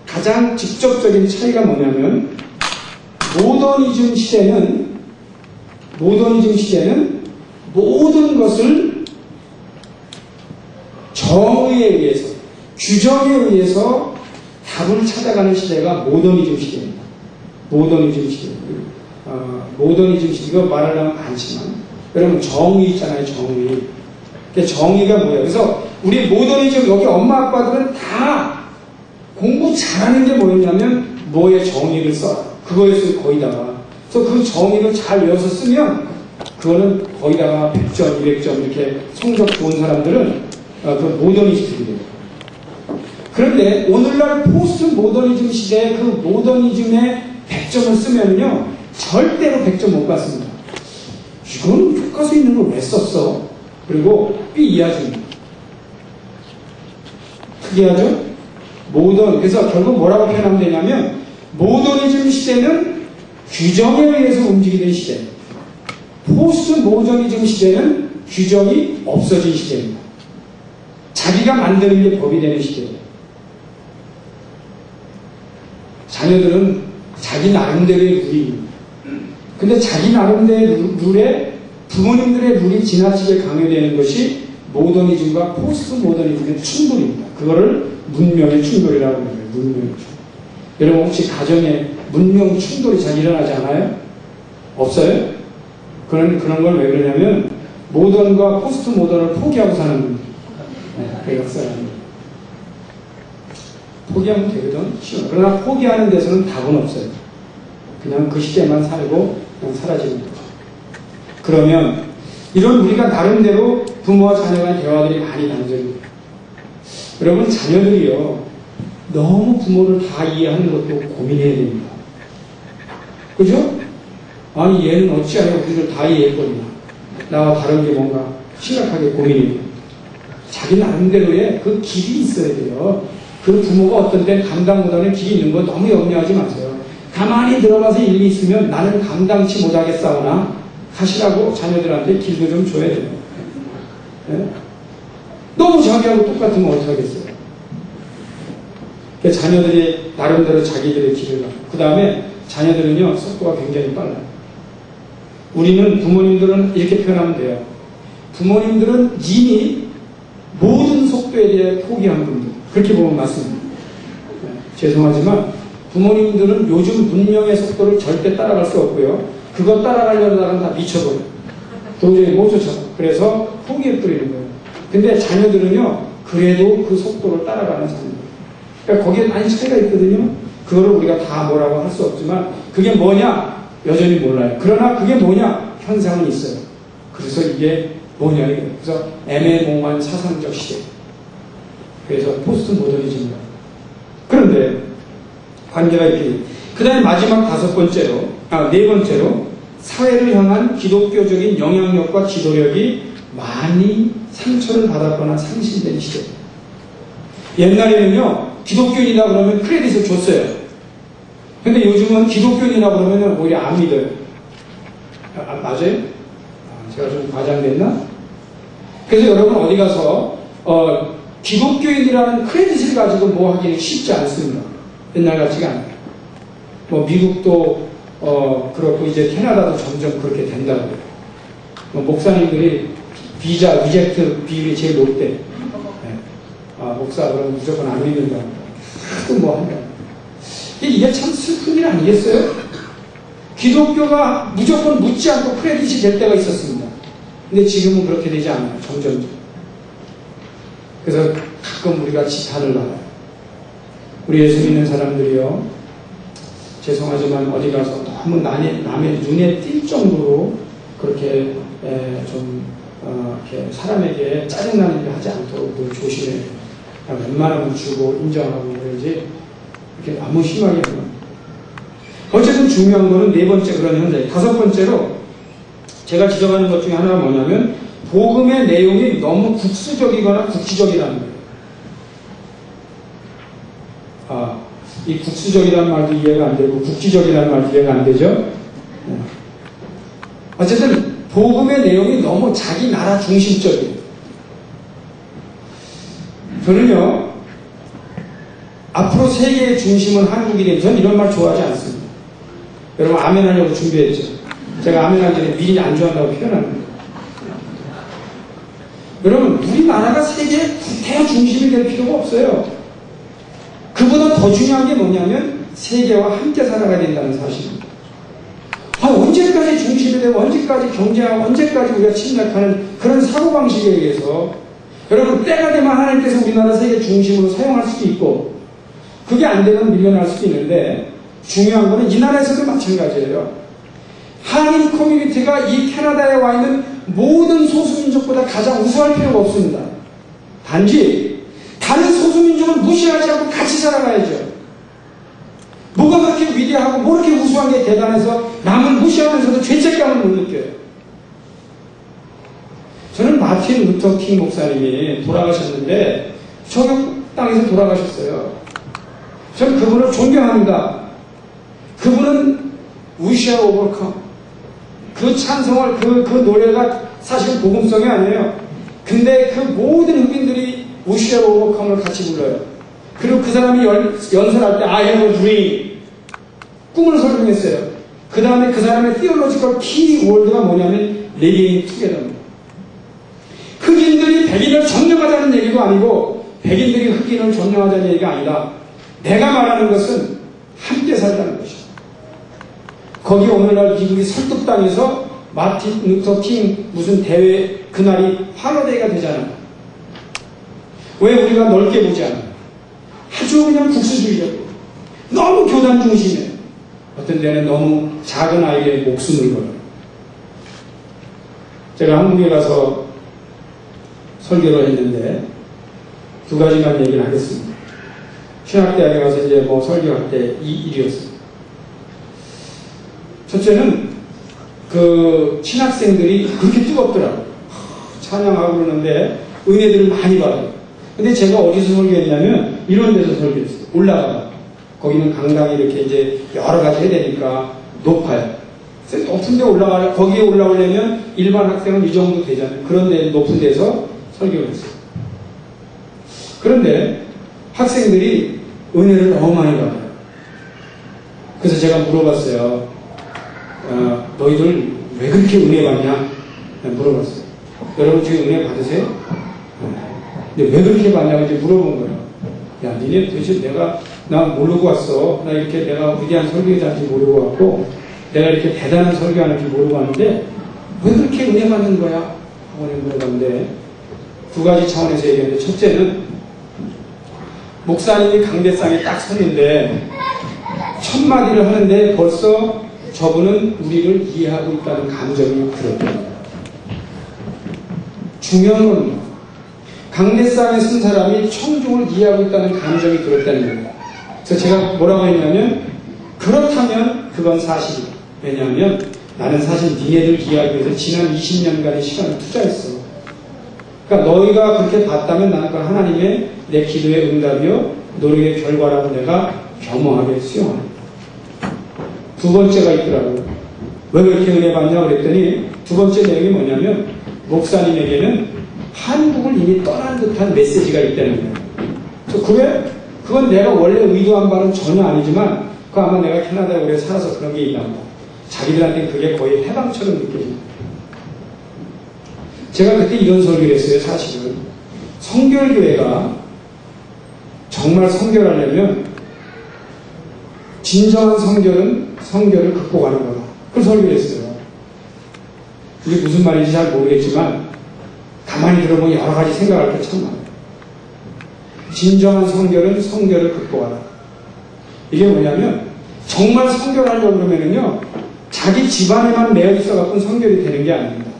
가장 직접적인 차이가 뭐냐면 모더니즘 시대는 모든 것을 정의에 의해서 규정에 의해서 답을 찾아가는 시대가 모더니즘 시대입니다. 모더니즘 시대. 모더니즘 시대 이거 말하려면 많지만 여러분 정의 있잖아요. 정의. 그러니까 정의가 뭐예요? 그래서 우리 모더니즘 여기 엄마 아빠들은 다 공부 잘하는 게 뭐였냐면 뭐의 정의를 써라. 그거에서 거의다가 그래서 그 정의를 잘 외워서 쓰면 그거는 거의다가 100점, 200점 이렇게 성적 좋은 사람들은 그 모더니스트들이 돼요. 그런데 오늘날 포스트 모더니즘 시대에 그 모더니즘에 100점을 쓰면요 절대로 100점 못 받습니다. 이건 교과서에 있는 걸 왜 썼어? 그리고 삐이하줍니다. 특이하죠? 그래서 결국 뭐라고 표현하면 되냐면 모더니즘 시대는 규정에 의해서 움직이는 시대, 포스트 모더니즘 시대는 규정이 없어진 시대입니다. 자기가 만드는 게 법이 되는 시대예요. 자녀들은 자기 나름대로의 룰입니다. 근데 자기 나름대로의 룰에 부모님들의 룰이 지나치게 강요되는 것이 모더니즘과 포스트 모더니즘의 충돌입니다. 그거를 문명의 충돌이라고 합니다. 문명의 충돌. 여러분 혹시 가정에 문명 충돌이 잘 일어나지 않아요? 없어요? 그런 걸 왜 그러냐면 모던과 포스트 모던을 포기하고 사는 분들. 그 역사랍니다. 포기하면 되거든. 그러나 포기하는 데서는 답은 없어요. 그냥 그 시대만 살고 그냥 사라지는 거죠. 그러면 이런 우리가 나름대로 부모와 자녀간의 대화들이 많이 단절입니다. 여러분 자녀들이요 너무 부모를 다 이해하는 것도 고민해야 됩니다. 그죠? 아니 얘는 어찌하여 우리를 다 이해했거든요. 나와 다른 게 뭔가 심각하게 고민해요. 자기 나름대로의 그 길이 있어야 돼요. 그 부모가 어떤 때 감당 못하는 길이 있는 거 너무 염려하지 마세요. 가만히 들어가서 일이 있으면 나는 감당치 못하겠사오나 하시라고 자녀들한테 길도 좀 줘야 돼요. 네? 너무 자기하고 똑같으면 어떡하겠어요. 자녀들이 나름대로 자기들의 길을 가고 그 다음에 자녀들은요 속도가 굉장히 빨라요. 우리는 부모님들은 이렇게 표현하면 돼요. 부모님들은 이미 모든 속도에 대해 포기한 분들 그렇게 보면 맞습니다. 네, 죄송하지만 부모님들은 요즘 문명의 속도를 절대 따라갈 수 없고요. 그거 따라가려다가 다 미쳐버려요. 도저히 못 쫓아가. 그래서 포기해버리는 거예요. 근데 자녀들은요 그래도 그 속도를 따라가는 자녀들. 그러니까 거기에 많이 차이가 있거든요. 그거를 우리가 다 뭐라고 할 수 없지만 그게 뭐냐? 여전히 몰라요. 그러나 그게 뭐냐? 현상은 있어요. 그래서 이게 뭐냐? 그래서 애매모호한 사상적 시대. 그래서 포스트 모더니즘이다. 그런데 관계가 있기. 그 다음에 마지막 네 번째로 사회를 향한 기독교적인 영향력과 지도력이 많이 상처를 받았거나 상실된 시대. 옛날에는요, 기독교인이다 그러면 크레딧을 줬어요. 근데 요즘은 기독교인이라 그러면 오히려 안 믿어요. 맞아요? 제가 좀 과장됐나? 그래서 여러분 어디 가서 기독교인이라는 크레딧을 가지고 뭐 하기는 쉽지 않습니다. 옛날 같지가 않아요. 뭐 미국도 그렇고 이제 캐나다도 점점 그렇게 된다고요. 목사님들이 비자 리젝트 비율이 제일 높대. 네. 목사 그러면 무조건 안 믿는다고. 또 뭐 한다. 이게 참 슬픈 일 아니겠어요? 기독교가 무조건 묻지 않고 크레딧이 될 때가 있었습니다. 근데 지금은 그렇게 되지 않아요. 점점. 그래서 가끔 우리가 지탄을 받아요. 우리 예수 믿는 사람들이요, 죄송하지만 어디 가서 너무 남의 눈에 띌 정도로 그렇게 이렇게 사람에게 짜증나는 일 하지 않도록 늘 조심해요. 웬만하면 주고 인정하고 그러지 이렇게 너무 심하게 하면. 어쨌든 중요한 거는 네 번째 그런 현장. 다섯 번째로 제가 지적하는 것 중에 하나가 뭐냐면 복음의 내용이 너무 국수적이거나 국지적이라는 거예요. 이 국수적이라는 말도 이해가 안 되고 국지적이라는 말도 이해가 안 되죠. 어쨌든 복음의 내용이 너무 자기 나라 중심적이에요. 저는요, 앞으로 세계의 중심은 한국이 되면 전 이런 말 좋아하지 않습니다. 여러분 아멘 하려고 준비했죠. 제가 아멘 하기 전에 미리 안 좋아한다고 표현합니다. 여러분 우리나라가 세계의 대중심이 될 필요가 없어요. 그보다 더 중요한 게 뭐냐면 세계와 함께 살아가야 된다는 사실입니다. 언제까지 중심이 되고 언제까지 경제하고 언제까지 우리가 침략하는 그런 사고방식에 의해서 여러분 때가 되면 하나님께서 우리나라 세계 중심으로 사용할 수도 있고 그게 안 되면 밀려날 수도 있는데 중요한 거는 이 나라에서도 마찬가지예요. 한인 커뮤니티가 이 캐나다에 와 있는 모든 소수민족보다 가장 우수할 필요가 없습니다. 단지 다른 소수민족을 무시하지 않고 같이 살아가야죠. 뭐가 그렇게 위대하고 뭐 그렇게 우수한 게 대단해서 남을 무시하면서도 죄책감을 못 느껴요. 저는 마틴 루터 킹 목사님이 돌아가셨는데 저격 땅에서 돌아가셨어요. 저는 그분을 존경합니다. 그분은 We shall overcome. 그 찬송을 그 노래가 사실은 복음성이 아니에요. 근데 그 모든 흑인들이 We shall overcome을 같이 불러요. 그리고 그 사람이 연설할 때 I have a dream. 꿈을 설명했어요. 그 다음에 그 사람의 theological key word가 뭐냐면 living together. 흑인들이 백인을 점령하자는 얘기도 아니고 백인들이 흑인을 점령하자는 얘기가 아니라 내가 말하는 것은 함께 살자는 것이다. 거기 오늘날 미국이 설득당해서 마틴 루터 킹 무슨 대회 그날이 할로데이가 되잖아요. 왜 우리가 넓게 보지 않아요? 아주 그냥 국수주의적으로 너무 교단 중심이에요. 어떤 데는 너무 작은 아이의 목숨을 걸어요. 제가 한국에 가서 설교를 했는데 두 가지만 얘기를 하겠습니다. 신학대학에 가서 이제 뭐 설교할 때 이 일이었어요. 첫째는 그 신학생들이 그렇게 뜨겁더라고요. 찬양하고 그러는데 은혜들을 많이 받아요. 근데 제가 어디서 설교했냐면 이런 데서 설교했어요. 올라가다. 거기는 강당이 이렇게 이제 여러 가지 해야 되니까 높아요. 높은 데 거기에 올라오려면 일반 학생은 이 정도 되잖아요. 그런데 높은 데서 설교를 했어요. 그런데 학생들이 은혜를 너무 많이 받아요. 그래서 제가 물어봤어요. 너희들 왜 그렇게 은혜 받냐? 물어봤어요. 여러분 지금 은혜 받으세요? 근데 왜 그렇게 받냐고 이제 물어본 거예요. 야, 니네 도대체 나 모르고 왔어. 나 이렇게 내가 위대한 설교자인지 모르고 왔고, 내가 이렇게 대단한 설교하는지 모르고 왔는데, 왜 그렇게 은혜 받는 거야? 하고 물어봤는데, 두 가지 차원에서 얘기했는데, 첫째는, 목사님이 강대상에 딱 섰는데, 첫 마디를 하는데 벌써 저분은 우리를 이해하고 있다는 감정이 들었다. 중요한 겁니다. 강대상에 쓴 사람이 청중을 이해하고 있다는 감정이 들었다는 겁니다. 그래서 제가 뭐라고 했냐면 그렇다면 그건 사실이다. 왜냐하면 나는 사실 니네들 기하기 위해서 지난 20년간의 시간을 투자했어. 그러니까 너희가 그렇게 봤다면 나는 그 하나님의 내 기도의 응답이요 노력의 결과라고 내가 겸허하게 수용합니다. 두 번째가 있더라고요. 왜 그렇게 은혜 받냐 그랬더니 두 번째 내용이 뭐냐면 목사님에게는 한국을 이미 떠난 듯한 메시지가 있다는 거예요. 그건 내가 원래 의도한 바는 전혀 아니지만 그 아마 내가 캐나다에 오래 살아서 그런 게 있나 보다. 자기들한테는 그게 거의 해방처럼 느껴집니다. 제가 그때 이런 설교를 했어요. 사실은 성결교회가 정말 성결하려면 진정한 성결은 성결을 극복하는 거다. 그 설교를 했어요. 이게 무슨 말인지 잘 모르겠지만 가만히 들어보면 여러 가지 생각할 게 참 많아요. 진정한 성결은 성결을 극복하라. 이게 뭐냐면 정말 성결하려고 그러면은요 자기 집안에만 매여 있어갖고 성결이 되는 게 아닙니다.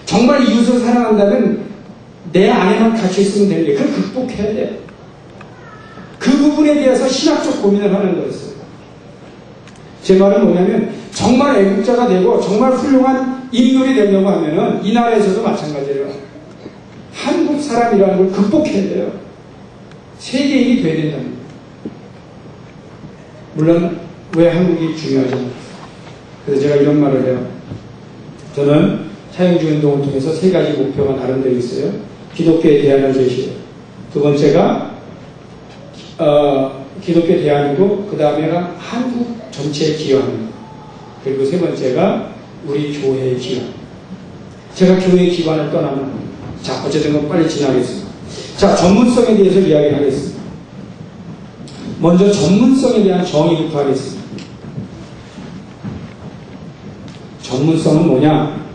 정말 이웃을 사랑한다면 내 안에만 갇혀 있으면 되는 게 그걸 극복해야 돼. 그 부분에 대해서 신학적 고민을 하는 거였어요. 제 말은 뭐냐면 정말 애국자가 되고 정말 훌륭한 인물이 되려고 하면은 이 나라에서도 마찬가지예요. 한국 사람이라는 걸 극복해야 돼요. 세계인이 돼야 된다는 거예요. 물론 왜 한국이 중요하죠? 그래서 제가 이런 말을 해요. 저는 사형주 운동을 통해서 세 가지 목표가 나름대로 있어요. 기독교의 대안을 제시해요. 두 번째가 기독교 대안이고 그 다음에가 한국 전체에 기여합니다. 그리고 세 번째가 우리 교회에 기여합니다. 제가 교회의 기반을 떠나면 자 어쨌든 건 빨리 지나겠습니다. 자 전문성에 대해서 이야기를 하겠습니다. 먼저 전문성에 대한 정의부터 하겠습니다. 전문성은 뭐냐?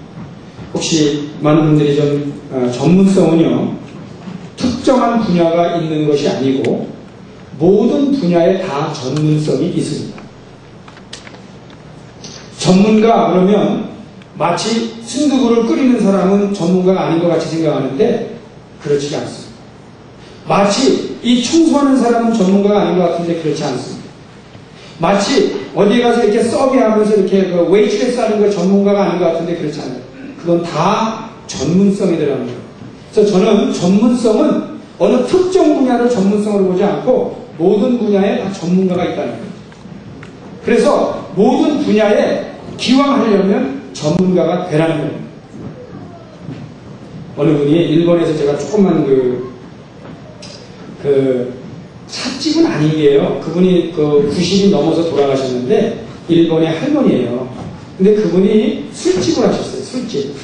혹시 많은 분들이 좀 전문성은요 특정한 분야가 있는 것이 아니고 모든 분야에 다 전문성이 있습니다. 전문가 그러면 마치 순두부를 끓이는 사람은 전문가가 아닌 것 같이 생각하는데 그렇지 않습니다. 마치 이 청소하는 사람은 전문가가 아닌 것 같은데 그렇지 않습니다. 마치 어디에 가서 이렇게 서비하면서 이렇게 그 웨이트레스 하는 거 전문가가 아닌 것 같은데 그렇지 않아요. 그건 다 전문성이 들어가는 거예요. 그래서 저는 전문성은 어느 특정 분야를 전문성으로 보지 않고 모든 분야에 다 전문가가 있다는 거예요. 그래서 모든 분야에 기왕하려면 전문가가 되라는 거예요. 어느 분이 일본에서 제가 조금만 찻집은 아닌 게요. 그분이 90이 넘어서 돌아가셨는데 일본의 할머니예요. 근데 그분이 술집을 하셨어요. 술집.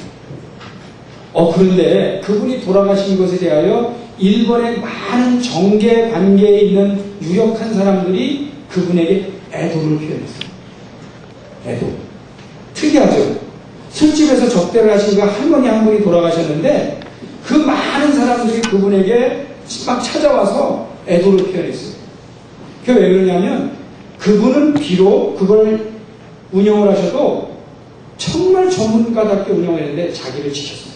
그런데 그분이 돌아가신 것에 대하여 일본의 많은 정계 관계에 있는 유력한 사람들이 그분에게 애도를 표현했어요. 애도. 특이하죠. 술집에서 접대를 하신 그 할머니 한 분이 돌아가셨는데 그 많은 사람들이 그분에게 막 찾아와서 애도를 표현했어요. 그게 왜 그러냐면 그분은 비록 그걸 운영을 하셔도 정말 전문가답게 운영을 했는데 자기를 지켰어요.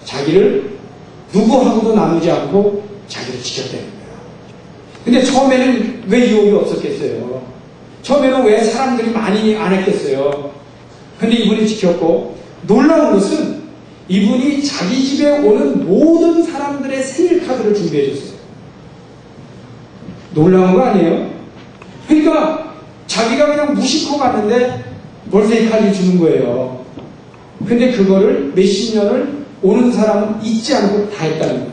자기를 누구하고도 나누지 않고 자기를 지켰다는 거예요. 근데 처음에는 왜 유혹이 없었겠어요? 처음에는 왜 사람들이 많이 안 했겠어요? 근데 이분이 지켰고 놀라운 것은 이분이 자기 집에 오는 모든 사람들의 생일 카드를 준비해 줬어요. 놀라운 거 아니에요? 그러니까 자기가 그냥 무심코 갔는데 벌스데이 카드를 주는 거예요. 근데 그거를 몇십 년을 오는 사람은 잊지 않고 다 했다는 거예요.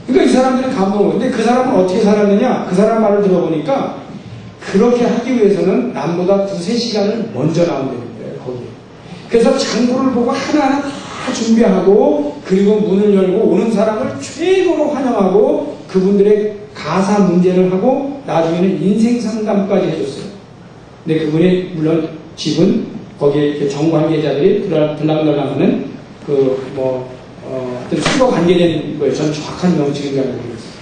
그러니까 이 사람들은 감동을. 근데 그 사람은 어떻게 살았느냐? 그 사람 말을 들어보니까 그렇게 하기 위해서는 남보다 2~3시간을 먼저 나온다는 거예요. 거기에. 그래서 장부를 보고 하나하나 다 준비하고 그리고 문을 열고 오는 사람을 최고로 환영하고 그분들의 가사 문제를 하고 나중에는 인생 상담까지 해줬어요. 근데 그분의 물론 집은 거기에 이렇게 정관계자들이 들락날락하는 어떤 수로 관계된 거예요. 전 정확한 명칭인 줄 알고 있어요.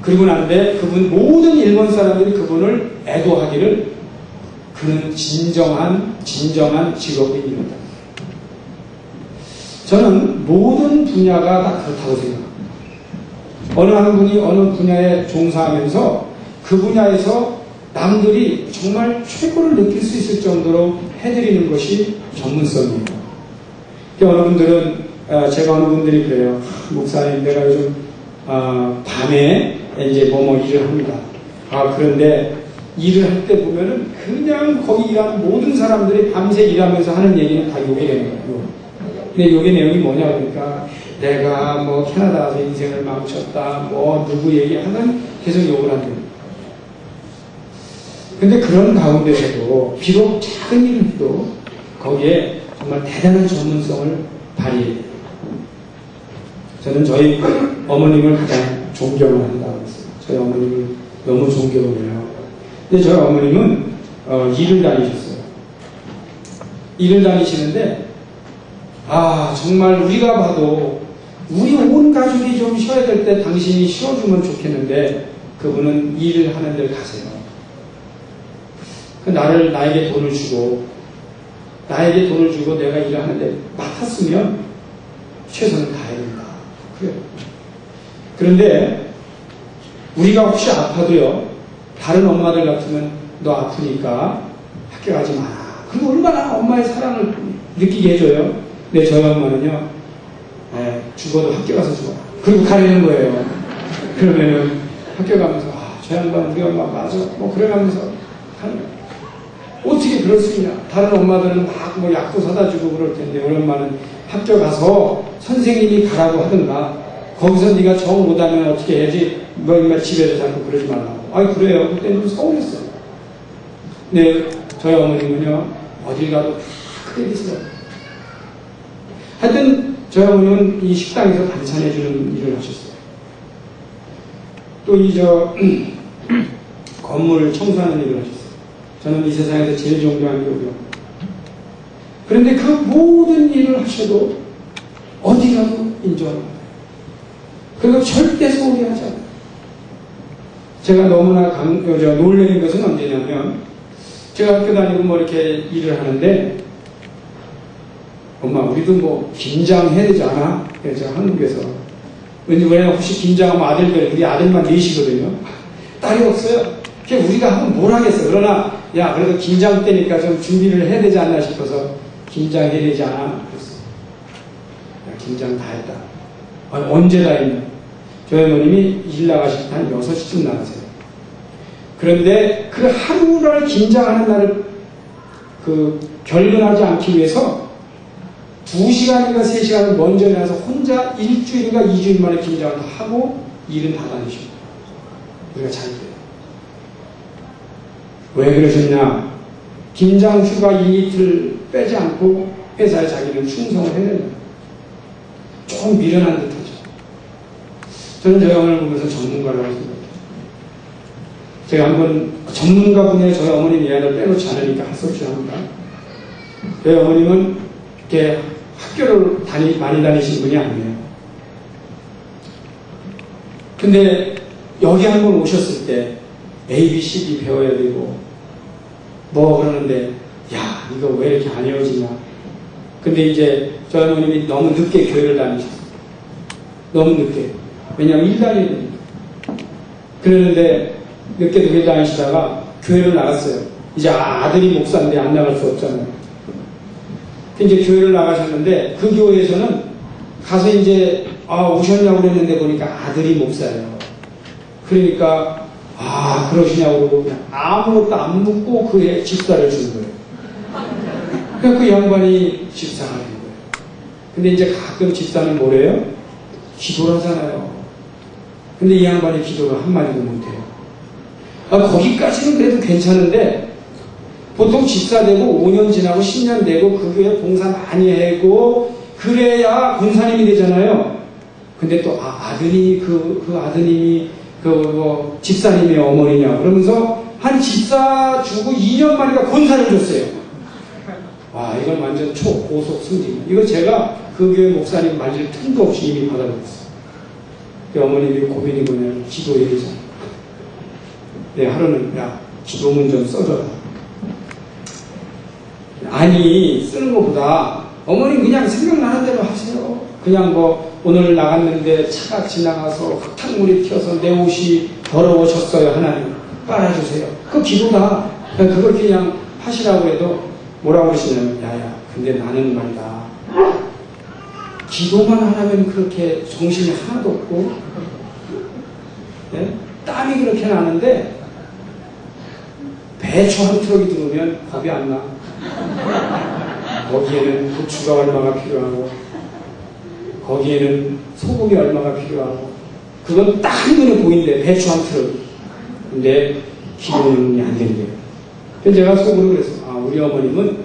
그리고 난데 그분 모든 일본 사람들이 그분을 애도하기를 그는 진정한 직업인이었다. 저는 모든 분야가 다 그렇다고 생각합니다. 어느 한 분이 어느 분야에 종사하면서 그 분야에서 남들이 정말 최고를 느낄 수 있을 정도로 해드리는 것이 전문성이에요. 어느 분들은, 제가 어느 분들이 그래요. 목사님, 내가 요즘, 밤에 이제 일을 합니다. 그런데 일을 할 때 보면은 그냥 거기 일하는 모든 사람들이 밤새 일하면서 하는 얘기는 다 요게 되는 거예요. 근데 요게 내용이 뭐냐 그러니까 내가 캐나다에서 인생을 망쳤다, 누구 얘기하면 계속 욕을 한대요. 근데 그런 가운데서도 비록 작은 일을 해도 거기에 정말 대단한 전문성을 발휘해요. 저는 저희 어머님을 가장 존경을 한다고 했어요. 저희 어머님을 너무 존경을 해요. 근데 저희 어머님은 일을 다니셨어요. 일을 다니시는데 정말 우리가 봐도 우리 온 가족이 좀 쉬어야 될 때 당신이 쉬어주면 좋겠는데 그분은 일을 하는 데를 가세요. 나에게 돈을 주고 내가 일을 하는데 맡았으면 최선을 다해야 된다. 그래요. 그런데 우리가 혹시 아파도요, 다른 엄마들 같으면 너 아프니까 학교 가지 마라. 그럼 얼마나 엄마의 사랑을 느끼게 해줘요. 근데 저희 엄마는요, 죽어도 학교 가서 죽어라. 그리고 가리는 거예요. 그러면은 학교 가면서 저 양반 우리 엄마 맞아. 그래가면서 하는 거예요. 어떻게 그럴 수 있냐. 다른 엄마들은 막 약도 사다 주고 그럴 텐데 우리 엄마는 학교 가서 선생님이 가라고 하든가 거기서 네가 정 못하면 어떻게 해야지 인마 집에서 자꾸 그러지 말라고. 그래요. 그때는 좀 서운했어요. 근데 저희 어머님은요, 어딜 가도 다 크레딧을 하여튼 저희 어머님은 이 식당에서 반찬해주는 일을 하셨어요. 또 건물 청소하는 일을 하셨어요. 저는 이 세상에서 제일 존경하는 게 우리 어머니. 그런데 그 모든 일을 하셔도 어디 가도 인정합니다. 그리고 절대 소홀히 하지 않아요. 제가 너무나 놀라는 것은 언제냐면, 제가 학교 다니고 이렇게 일을 하는데, 엄마, 우리도 김장해야 되지 않아? 제가 한국에서. 왜냐면 혹시 김장하면 아들들, 우리 아들만 넷이거든요. 딸이 없어요. 우리가 하면 뭘 하겠어. 그러나, 그래도 김장 때니까 좀 준비를 해야 되지 않나 싶어서, 김장해야 되지 않아? 그랬어요. 김장 다 했다. 언제 다 했냐? 저희 어머님이 일 나가실 때 한 6시쯤 나가세요. 그런데 그 하루를 김장하는 날을 결근하지 않기 위해서 2시간인가 3시간을 먼저 일어나서 혼자 일주일인가 2주일 만에 김장을 다 하고 일은 다 다니시고 우리가 잘 돼요. 왜 그러셨냐? 김장 휴가 이틀 빼지 않고 회사에 자기는 충성을 해야 된다. 조금 미련한 듯하죠. 저는 저희 어머니를 보면서 전문가라고 생각해요. 제가 한번 전문가 분야에 저희 어머님 이야기를 빼놓지 않으니까 할 수 없이 합니다. 저희 어머님은 이렇게 학교를 많이 다니신 분이 아니에요. 근데 여기 한번 오셨을 때 ABCD 배워야 되고 그러는데 이거 왜 이렇게 안 외워지냐. 근데 이제 저희 어머님이 너무 늦게 교회를 다니셨어요. 너무 늦게. 왜냐하면 일 다니야 되니까. 그러는데 늦게 교회 다니시다가 교회를 나갔어요. 이제 아들이 목사인데 안 나갈 수 없잖아요. 이제 교회를 나가셨는데 그 교회에서는 가서 이제 오셨냐고 그랬는데 보니까 아들이 목사예요. 그러니까 그러시냐고 그러고 그냥 아무것도 안 묻고 그의 집사를 주는 거예요. 그러니까 그 양반이 집사가 된 거예요. 근데 이제 가끔 집사는 뭐래요? 기도를 하잖아요. 근데 이 양반이 기도를 한마디도 못해요. 거기까지는 그래도 괜찮은데 보통 집사 되고 5년 지나고 10년 되고 그 교회 봉사 많이 하고 그래야 권사님이 되잖아요. 근데 또 아드님이 그 아드님이 집사님의 어머니냐 그러면서 한 집사 주고 2년 만에 권사를 줬어요. 이건 완전 초고속 승진. 이거 제가 그 교회 목사님 만질 틈도 없이 이미 받아들였어요. 어머님이 고민이 뭐냐면 기도해야 되잖아. 하루는 기도문 좀 써줘라. 아니 쓰는 것보다 어머님 그냥 생각나는 대로 하세요. 그냥 오늘 나갔는데 차가 지나가서 흙탕물이 튀어서 내 옷이 더러워졌어요. 하나님 빨아주세요. 그 기도다. 그걸 그냥 하시라고 해도 뭐라고 그러시냐면, 야야, 근데 나는 말이다. 기도만 하면 그렇게 정신이 하나도 없고, 네? 땀이 그렇게 나는데, 배추 한 트럭이 들어오면 겁이 안 나. 거기에는 고추가 얼마가 필요하고, 거기에는 소금이 얼마가 필요하고, 그건 딱 한눈에 보이는데, 배추 한 트럭. 근데 기도는 안 된대요. 그래서 제가 속으로 그랬어요. 아, 우리 어머님은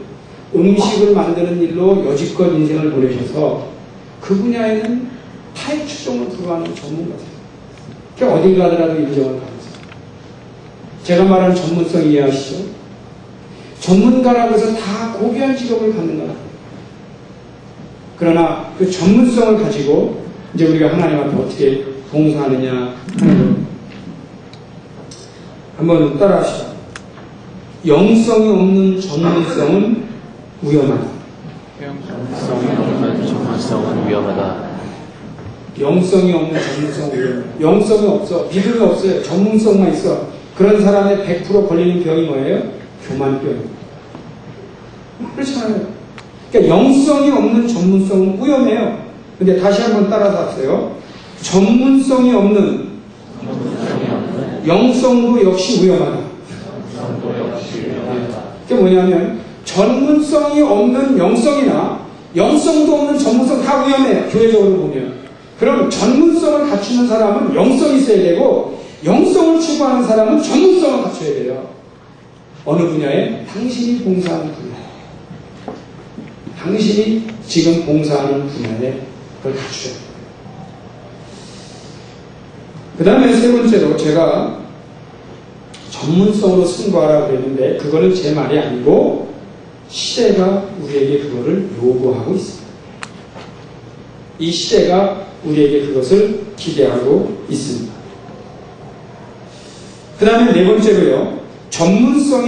음식을 만드는 일로 여지껏 인생을 보내셔서 그 분야에는 타액 추종으로 들어가는 전문가세요. 그러니까 어딜 가더라도 인정을 받으세요. 제가 말하는 전문성 이해하시죠? 전문가라고 해서 다 고귀한 직업을 갖는 거예요. 그러나 그 전문성을 가지고 이제 우리가 하나님 앞에 어떻게 봉사하느냐 하는 거예요. 한번 따라합시다. 영성이 없는 전문성은 위험하다. 영성이 없는 전문성은 위험하다. 영성이 없는 전문성은 위험하다. 영성이 없어. 믿음이 없어요. 전문성만 있어. 그런 사람의 100% 걸리는 병이 뭐예요? 교만병이에요. 그렇잖아요. 그러니까 영성이 없는 전문성은 위험해요. 근데 다시 한번 따라서 하세요. 전문성이 없는 영성도 역시 위험하다. 그게 뭐냐면 전문성이 없는 영성이나 영성도 없는 전문성 다 위험해요. 교회적으로 보면. 그럼 전문성을 갖추는 사람은 영성이 있어야 되고 영성을 추구하는 사람은 전문성을 갖춰야 돼요. 어느 분야에? 당신이 봉사하는 분야에. 당신이 지금 봉사하는 분야에 그걸 갖춰야 돼요. 그 다음에 세 번째로 제가 전문성으로 승부하라고 그랬는데 그거는 제 말이 아니고 시대가 우리에게 그거를 요구하고 있습니다. 이 시대가 우리에게 그것을 기대하고 있습니다. 그 다음에 네 번째로요. 전문성이